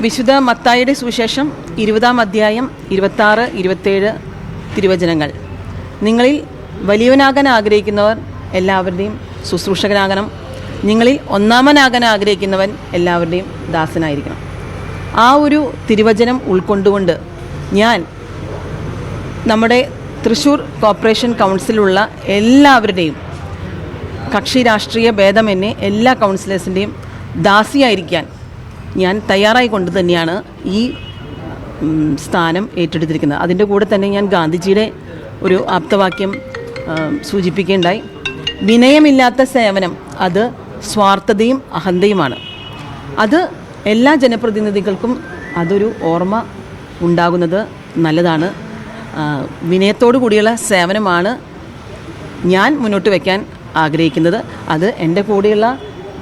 വിശുദ്ധ മത്തായിയുടെ സുവിശേഷം 20-ാം അധ്യായം 26, 27 തിരുവചനങ്ങൾ. നിങ്ങളിൽ വലിയവനാകാൻ ആഗ്രഹിക്കുന്നവർ എല്ലാവരുടെയും ശുശ്രൂഷകനാകണം. നിങ്ങളിൽ ഒന്നാമനാകാൻ ആഗ്രഹിക്കുന്നവൻ എല്ലാവരുടെയും ദാസനായിരിക്കണം. ആ ഒരു തിരുവചനം ഉൾക്കൊണ്ടുകൊണ്ട് ഞാൻ നമ്മുടെ തൃശ്ശൂർ കോർപ്പറേഷൻ കൗൺസിലുള്ള എല്ലാവരുടെയും കക്ഷി രാഷ്ട്രീയ ഭേദമെന്നെ എല്ലാ കൗൺസിലേഴ്സിൻ്റെയും ദാസിയായിരിക്കാൻ ഞാൻ തയ്യാറായി കൊണ്ട് തന്നെയാണ് ഈ സ്ഥാനം ഏറ്റെടുത്തിരിക്കുന്നത്. അതിൻ്റെ കൂടെ തന്നെ ഞാൻ ഗാന്ധിജിയുടെ ഒരു ആപ്തവാക്യം സൂചിപ്പിക്കുകയുണ്ടായി. വിനയമില്ലാത്ത സേവനം അത് സ്വാർത്ഥതയും അഹന്തയുമാണ്. അത് എല്ലാ ജനപ്രതിനിധികൾക്കും അതൊരു ഓർമ്മ ഉണ്ടാകുന്നത് നല്ലതാണ്. വിനയത്തോടു കൂടിയുള്ള സേവനമാണ് ഞാൻ മുന്നോട്ട് വയ്ക്കാൻ ആഗ്രഹിക്കുന്നത്. അത് എൻ്റെ കൂടെയുള്ള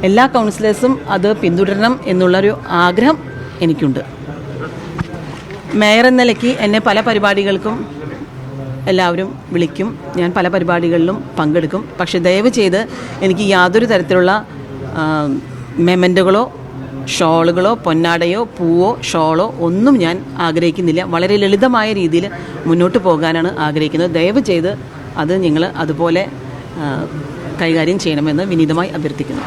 എല്ലാ കൗൺസിലേഴ്സും അത് പിന്തുടരണം എന്നുള്ളൊരു ആഗ്രഹം എനിക്കുണ്ട്. മേയർ എന്ന നിലയ്ക്ക് എന്നെ പല പരിപാടികൾക്കും എല്ലാവരും വിളിക്കും. ഞാൻ പല പരിപാടികളിലും പങ്കെടുക്കും. പക്ഷേ ദയവ് ചെയ്ത് എനിക്ക് യാതൊരു തരത്തിലുള്ള മെമൻറ്റുകളോ ഷോളുകളോ പൊന്നാടയോ പൂവോ ഷോളോ ഒന്നും ഞാൻ ആഗ്രഹിക്കുന്നില്ല. വളരെ ലളിതമായ രീതിയിൽ മുന്നോട്ട് പോകാനാണ് ആഗ്രഹിക്കുന്നത്. ദയവ് ചെയ്ത് അത് നിങ്ങൾ അതുപോലെ കൈകാര്യം ചെയ്യണമെന്ന് വിനീതമായി അഭ്യർത്ഥിക്കുന്നു.